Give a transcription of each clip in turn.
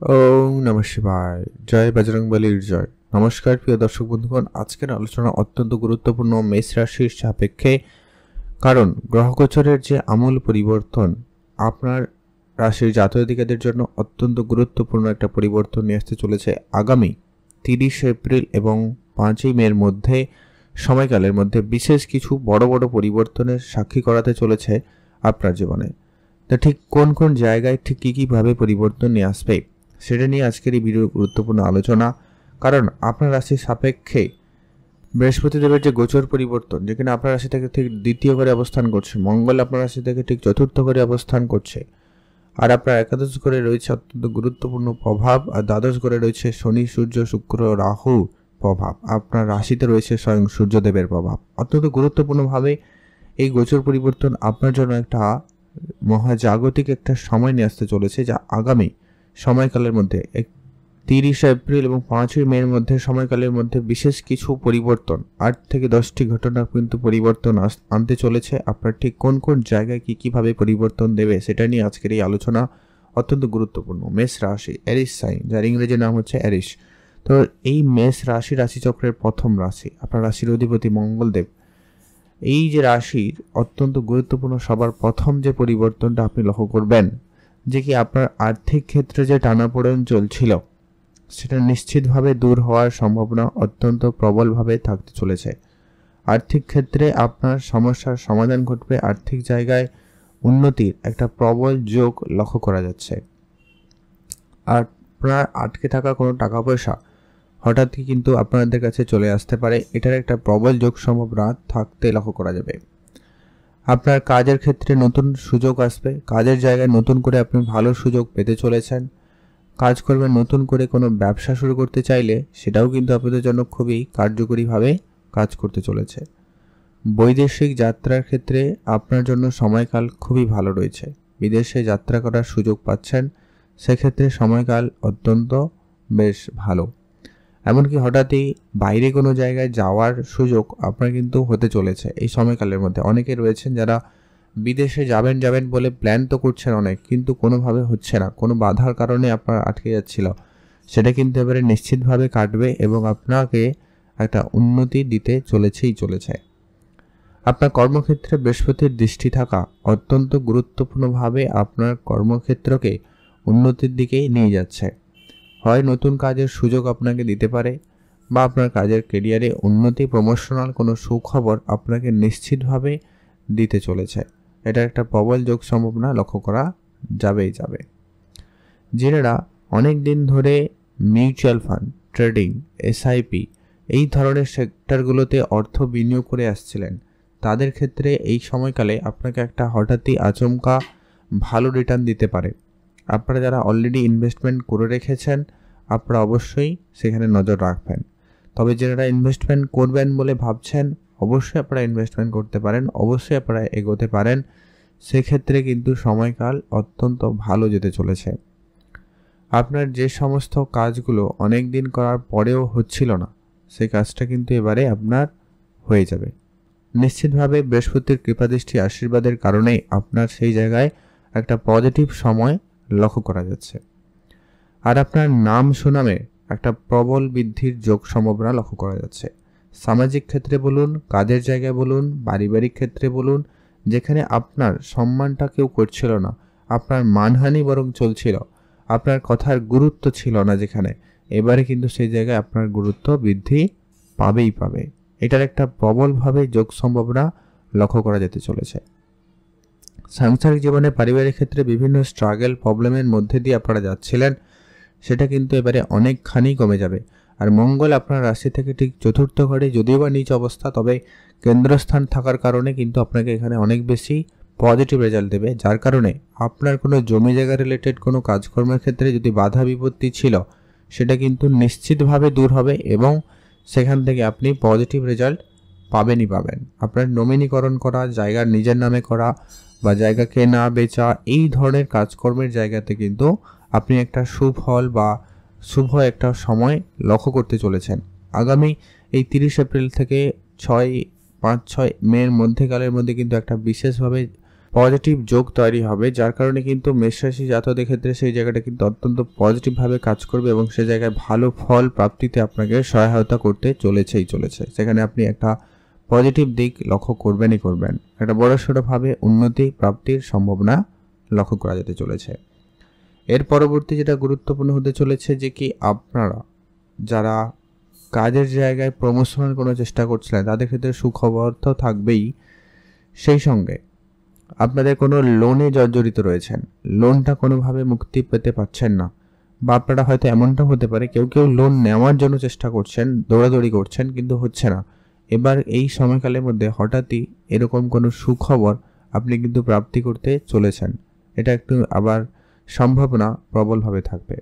ওম নমঃ শিবায়। জয় বজরংবলীর জয়। নমস্কার প্রিয় দর্শক বন্ধুগণ, আজকের আলোচনা অত্যন্ত গুরুত্বপূর্ণ মেষ রাশির সাপেক্ষে। কারণ গ্রহগোচরের যে আমূল পরিবর্তন আপনার রাশির জাতক-জাতিকাদের জন্য অত্যন্ত গুরুত্বপূর্ণ একটা পরিবর্তন নিয়ে আসতে চলেছে আগামী 30 এপ্রিল এবং 5ই মের মধ্যে সময়কালের মধ্যে বিশেষ কিছু বড় বড় পরিবর্তনের সাক্ষী করাতে চলেছে আপনার জীবনে। তা ঠিক কোন কোন জায়গায় ঠিক কী ভাবে পরিবর্তন নিয়ে আসবে সেটা নিয়ে আজকের এই ভিডিওর গুরুত্বপূর্ণ আলোচনা। কারণ আপনার রাশির সাপেক্ষে বৃহস্পতি দেবের যে গোচর পরিবর্তন, যেখানে আপনার রাশি থেকে ঠিক দ্বিতীয় ঘরে অবস্থান করছে, মঙ্গল আপনার রাশি থেকে ঠিক চতুর্থ ঘরে অবস্থান করছে, আর আপনার একাদশ ঘরে রয়েছে অত্যন্ত গুরুত্বপূর্ণ প্রভাব, আর দ্বাদশ ঘরে রয়েছে শনি, সূর্য, শুক্র, রাহু প্রভাব। আপনার রাশিতে রয়েছে স্বয়ং সূর্যদেবের প্রভাব। অত্যন্ত গুরুত্বপূর্ণভাবে এই গোচর পরিবর্তন আপনার জন্য একটা মহাজাগতিক একটা সময় নিয়ে আসতে চলেছে, যা আগামী সময়কালের মধ্যে 30 এপ্রিল এবং 5ই মের মধ্যে সময়কালের মধ্যে বিশেষ কিছু পরিবর্তন, 8 থেকে 10টি ঘটনা কিন্তু পরিবর্তন আনতে চলেছে। আপনার ঠিক কোন কোন জায়গায় কীভাবে পরিবর্তন দেবে সেটা নিয়ে আজকের এই আলোচনা অত্যন্ত গুরুত্বপূর্ণ। মেষ রাশি, এরিস সাইন, যার ইংরেজি নাম হচ্ছে এরিস। তো এই মেষ রাশিচক্রের প্রথম রাশি, আপনার রাশির অধিপতি মঙ্গলদেব। এই যে রাশির অত্যন্ত গুরুত্বপূর্ণ সবার প্রথম যে পরিবর্তনটা আপনি লক্ষ্য করবেন, যে কি আপনার আর্থিক ক্ষেত্রে যে টানাপোড়েন চলছিল সেটা নিশ্চিতভাবে দূর হওয়ার সম্ভাবনা অত্যন্ত প্রবলভাবে থাকতে চলেছে। আর্থিক ক্ষেত্রে আপনার সমস্যার সমাধান ঘটবে, আর্থিক জায়গায় উন্নতির একটা প্রবল যোগ লক্ষ্য করা যাচ্ছে। আর আপনার আটকে থাকা কোনো টাকা পয়সা হঠাৎই কিন্তু আপনাদের কাছে চলে আসতে পারে, এটার একটা প্রবল যোগ সম্ভাবনা থাকতে লক্ষ্য করা যাবে। আপনার কাজের ক্ষেত্রে নতুন সুযোগ আসবে, কাজের জায়গায় নতুন করে আপনি ভালো সুযোগ পেতে চলেছেন। কাজ করবেন, নতুন করে কোনো ব্যবসা শুরু করতে চাইলে সেটাও কিন্তু আপনাদের জন্য খুবই কার্যকরীভাবে কাজ করতে চলেছে। বৈদেশিক যাত্রার ক্ষেত্রে আপনার জন্য সময়কাল খুবই ভালো রয়েছে, বিদেশে যাত্রা করার সুযোগ পাচ্ছেন, সেক্ষেত্রে সময়কাল অত্যন্ত বেশ ভালো। এমনকি হঠাৎই বাইরে কোনো জায়গায় যাওয়ার সুযোগ আপনার কিন্তু হতে চলেছে এই সময়কালের মধ্যে। অনেকে রয়েছেন যারা বিদেশে যাবেন বলে প্ল্যান তো করছেন অনেক, কিন্তু কোনোভাবে হচ্ছে না, কোনো বাধার কারণে আপনার আটকে যাচ্ছিল, সেটা কিন্তু এবারে নিশ্চিতভাবে কাটবে এবং আপনাকে একটা উন্নতি দিতে চলেছে। আপনার কর্মক্ষেত্রে বৃহস্পতির দৃষ্টি থাকা অত্যন্ত গুরুত্বপূর্ণভাবে আপনার কর্মক্ষেত্রকে উন্নতির দিকেই নিয়ে যাচ্ছে। হয় নতুন কাজের সুযোগ আপনাকে দিতে পারে, বা আপনার কাজের কেরিয়ারে উন্নতি, প্রমোশনাল কোনো সুখবর আপনাকে নিশ্চিতভাবে দিতে চলেছে। এটা একটা প্রবল যোগ সম্ভাবনা লক্ষ্য করা যাবে। যারা অনেক দিন ধরে মিউচুয়াল ফান্ড, ট্রেডিং, এসআইপি এই ধরনের সেক্টরগুলোতে অর্থ বিনিয়োগ করে আসছিলেন, তাদের ক্ষেত্রে এই সময়কালে আপনাকে একটা হঠাৎই আচমকা ভালো রিটার্ন দিতে পারে। আপনারা যারা অলরেডি ইনভেস্টমেন্ট করে রেখেছেন, আপনারা অবশ্যই সেখানে নজর রাখবেন। তবে যারা ইনভেস্টমেন্ট করবেন বলে ভাবছেন, অবশ্যই আপনারা ইনভেস্টমেন্ট করতে পারেন, অবশ্যই আপনারা এগোতে পারেন। সেক্ষেত্রে কিন্তু সময়কাল অত্যন্ত ভালো যেতে চলেছে। আপনার যে সমস্ত কাজগুলো অনেক দিন করার পরেও হচ্ছিল না, সেই কাজটা কিন্তু এবারে আপনার হয়ে যাবে। নিশ্চিতভাবে বৃহস্পতির কৃপাদৃষ্টি আশীর্বাদের কারণেই আপনার সেই জায়গায় একটা পজিটিভ সময় লক্ষ্য করা যাচ্ছে। আর আপনার নাম সুনামে একটা প্রবল বৃদ্ধির যোগ সম্ভাবনা লক্ষ্য করা যাচ্ছে। সামাজিক ক্ষেত্রে বলুন, কাজের জায়গায় বলুন, পারিবারিক ক্ষেত্রে বলুন, যেখানে আপনার সম্মানটা কেউ করছিল না, আপনার মানহানি বরং চলছিল, আপনার কথার গুরুত্ব ছিল না যেখানে, এবারে কিন্তু সেই জায়গায় আপনার গুরুত্ব বৃদ্ধি পাবে। এটার একটা প্রবলভাবে যোগ সম্ভাবনা লক্ষ্য করা যেতে চলেছে। সাংসারিক জীবনে, পারিবারিক ক্ষেত্রে বিভিন্ন স্ট্রাগল, প্রবলেমের মধ্যে দিয়ে আপনারা যাচ্ছিলেন, সেটা কিন্তু এবারে অনেকখানি কমে যাবে। আর মঙ্গল আপনার রাশি থেকে ঠিক চতুর্থ ঘরে, যদিও বা নিচ অবস্থা, তবে কেন্দ্রস্থান থাকার কারণে কিন্তু আপনাকে এখানে অনেক বেশি পজিটিভ রেজাল্ট দেবে। যার কারণে আপনার কোনো জমি জায়গা রিলেটেড কোনো কাজকর্মের ক্ষেত্রে যদি বাধা বিপত্তি ছিল, সেটা কিন্তু নিশ্চিতভাবে দূর হবে এবং সেখান থেকে আপনি পজিটিভ রেজাল্ট পাবেন। আপনার নমিনীকরণ করা, জায়গার নিজের নামে করা বা জায়গা কেনা বেচা, এই ধরনের কাজকর্মের জায়গাতে কিন্তু আপনি একটা সুফল বা শুভ একটা সময় লক্ষ্য করতে চলেছেন। আগামী এই 30 এপ্রিল থেকে 5-6 মের মধ্যেকালের মধ্যে কিন্তু একটা বিশেষভাবে পজিটিভ যোগ তৈরি হবে, যার কারণে কিন্তু মেষ রাশি জাতকদের ক্ষেত্রে সেই জায়গাটা কিন্তু অত্যন্ত পজিটিভভাবে কাজ করবে এবং সে জায়গায় ভালো ফল প্রাপ্তিতে আপনাকে সহায়তা করতে চলেছে। সেখানে আপনি একটা পজিটিভ দিক লক্ষ্য করবেনই করবেন। একটা বড়সড়ভাবে উন্নতি প্রাপ্তির সম্ভাবনা লক্ষ্য করা যেতে চলেছে। এর পরবর্তী যেটা গুরুত্বপূর্ণ হতে চলেছে যে কি আপনারা যারা কাজের জায়গায় প্রমোশনের কোনো চেষ্টা করছিলেন তাদের ক্ষেত্রে সুখবর তো থাকবেই, সেই সঙ্গে আপনাদের কোনো লোনে জর্জরিত রয়েছেন, লোনটা কোনোভাবে মুক্তি পেতে পারছেন না, বা আপনারা হয়তো এমনটা হতে পারে কেউ লোন নেওয়ার জন্য চেষ্টা করছেন, দৌড়াদৌড়ি করছেন কিন্তু হচ্ছে না। এবার এই সময়কালের মধ্যে হঠাৎই এরকম কোনো সুখবর আপনি কিন্তু প্রাপ্তি করতে চলেছেন। এটা একটু আবার সম্ভাবনা প্রবলভাবে থাকবে।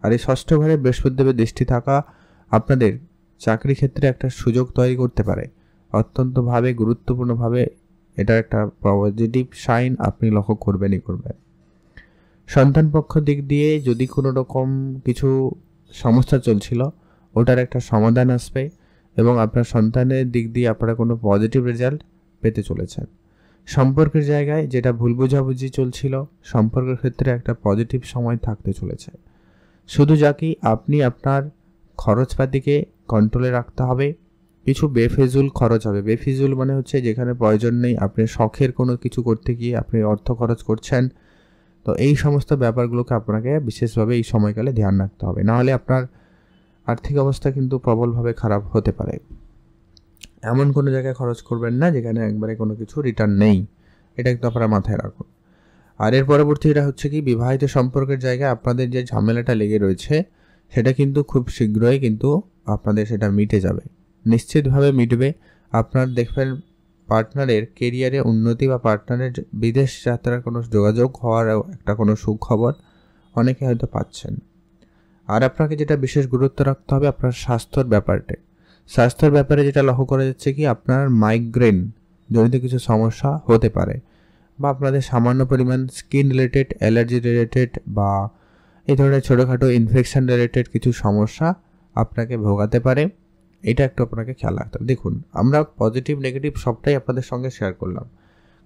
আর এই ষষ্ঠ ঘরে বৃহস্পতিদেবের দৃষ্টি থাকা আপনাদের চাকরি ক্ষেত্রে একটা সুযোগ তৈরি করতে পারে। অত্যন্তভাবে গুরুত্বপূর্ণভাবে এটার একটা পজিটিভ সাইন আপনি লক্ষ্য করবেনই করবেন। সন্তান পক্ষ দিক দিয়ে যদি কোনো রকম কিছু সমস্যা চলছিল ওটার একটা সমাধান আসবে এবং আপনার সন্তানের দিক দিয়ে আপনারা কোনো পজিটিভ রেজাল্ট পেতে চলেছেন। সম্পর্কের জায়গায় যেটা ভুল বোঝাবুঝি চলছিল সম্পর্কের ক্ষেত্রে একটা পজিটিভ সময় থাকতে চলেছে। শুধু যা কি আপনি আপনার খরচপাতিকে কন্ট্রোলে রাখতে হবে। কিছু বেফিজুল খরচ হবে। বেফিজুল মানে হচ্ছে যেখানে প্রয়োজন নেই, আপনি শখের কোনো কিছু করতে গিয়ে আপনি অর্থ খরচ করছেন। তো এই সমস্ত ব্যাপারগুলোকে আপনাকে বিশেষভাবে এই সময়কালে ধ্যান রাখতে হবে, নাহলে আপনার আর্থিক অবস্থা কিন্তু প্রবলভাবে খারাপ হতে পারে। এমন কোনো জায়গায় খরচ করবেন না যেখানে একবারে কোনো কিছু রিটার্ন নেই, এটা কিন্তু আপনারা মাথায় রাখুন। আর এর পরবর্তী এটা হচ্ছে কি বিবাহিত সম্পর্কের জায়গায় আপনাদের যে ঝামেলাটা লেগে রয়েছে সেটা কিন্তু খুব শীঘ্রই কিন্তু আপনাদের সেটা মিটে যাবে, নিশ্চিতভাবে মিটবে। আপনার দেখবেন পার্টনারের কেরিয়ারে উন্নতি বা পার্টনারের বিদেশ যাত্রার কোনো যোগাযোগ হওয়ার একটা কোনো সুখবর অনেকে হয়তো পাচ্ছেন। আর আপনাকে যেটা বিশেষ গুরুত্ব রাখতে হবে আপনার স্বাস্থ্যের ব্যাপারে যেটা লক্ষ্য করা যাচ্ছে কি আপনার মাইগ্রেন জনিত কিছু সমস্যা হতে পারে, বা আপনাদের সামান্য পরিমাণ স্কিন রিলেটেড, অ্যালার্জি রিলেটেড বা এই ধরনের ছোটোখাটো ইনফেকশন রিলেটেড কিছু সমস্যা আপনাকে ভোগাতে পারে। এটা একটু আপনাকে খেয়াল রাখতে হবে। দেখুন, আমরা পজিটিভ নেগেটিভ সবটাই আপনাদের সঙ্গে শেয়ার করলাম।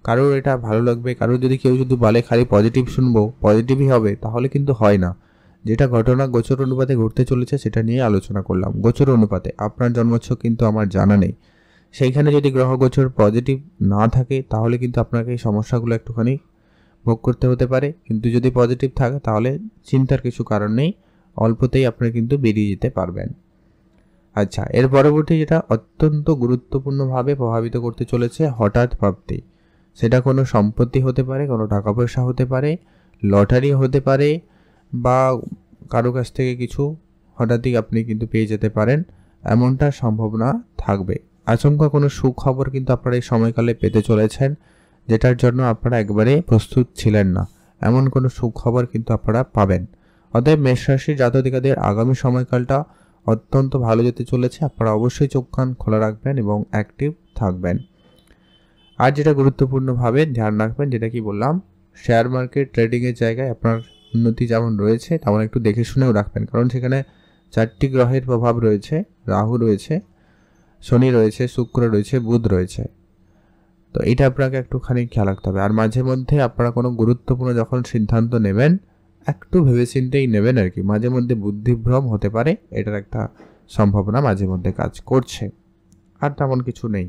কারোর এটা ভালো লাগবে, কারোর যদি কেউ যদি বলে খালি পজিটিভ শুনবো পজিটিভই হবে, তাহলে কিন্তু হয় না। যেটা ঘটনা গোচর অনুপাতে ঘটতে চলেছে সেটা নিয়ে আলোচনা করলাম। গোচর অনুপাতে আপনার জন্মছক কিন্তু আমার জানা নেই, সেইখানে যদি গ্রহ গোচর পজিটিভ না থাকে তাহলে কিন্তু আপনাকে এই সমস্যাগুলো একটুখানি ভোগ করতে হতে পারে। কিন্তু যদি পজিটিভ থাকে তাহলে চিন্তার কিছু কারণ নেই, অল্পতেই আপনারা কিন্তু বেরিয়ে যেতে পারবেন। আচ্ছা, এর পরবর্তী যেটা অত্যন্ত গুরুত্বপূর্ণভাবে প্রভাবিত করতে চলেছে হঠাৎ প্রাপ্তি। সেটা কোনো সম্পত্তি হতে পারে, কোনো টাকা পয়সা হতে পারে, লটারি হতে পারে, বা কারো কাছ থেকে কিছু হঠাৎই আপনি কিন্তু পেয়ে যেতে পারেন, এমনটা সম্ভাবনা থাকবে। আচমকা কোনো সুখবর কিন্তু আপনারা এই সময়কালে পেতে চলেছেন, যেটার জন্য আপনারা একবারে প্রস্তুত ছিলেন না, এমন কোনো সুখবর কিন্তু আপনারা পাবেন। অতএব মেষ রাশির জাতকদের আগামী সময়কালটা অত্যন্ত ভালো যেতে চলেছে। আপনারা অবশ্যই চোখ কান খোলা রাখবেন এবং অ্যাক্টিভ থাকবেন। আর যেটা গুরুত্বপূর্ণভাবে ধ্যান রাখবেন, যেটা কি বললাম, শেয়ার মার্কেট ট্রেডিংয়ের জায়গায় আপনার উন্নতি যেমন রয়েছে তেমন একটু দেখে শুনেও রাখবেন, কারণ সেখানে 4টি গ্রহের প্রভাব রয়েছে। রাহু রয়েছে, শনি রয়েছে, শুক্র রয়েছে, বুধ রয়েছে। তো এটা আপনাকে একটুখানি খেয়াল রাখতে হবে। আর মাঝে মধ্যে আপনারা কোনো গুরুত্বপূর্ণ যখন সিদ্ধান্ত নেবেন একটু ভেবেচিন্তেই নেবেন আর কি। মাঝে মধ্যে বুদ্ধিভ্রম হতে পারে, এটার একটা সম্ভাবনা মাঝে মধ্যে কাজ করছে। আর তেমন কিছু নেই,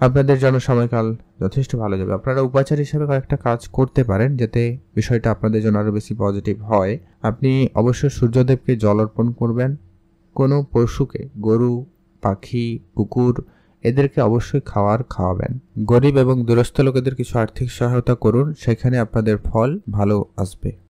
আপনাদের জন্য সময়কাল যথেষ্ট ভালো যাবে। আপনারা উপাচার হিসেবে কয়েকটা কাজ করতে পারেন যাতে বিষয়টা আপনাদের জন্য আরও বেশি পজিটিভ হয়। আপনি অবশ্যই সূর্যদেবকে জল অর্পণ করবেন। কোনো পশুকে, গরু, পাখি, কুকুর, এদেরকে অবশ্যই খাওয়াবেন। গরিব এবং দুরস্থ লোকেদের কিছু আর্থিক সহায়তা করুন, সেখানে আপনাদের ফল ভালো আসবে।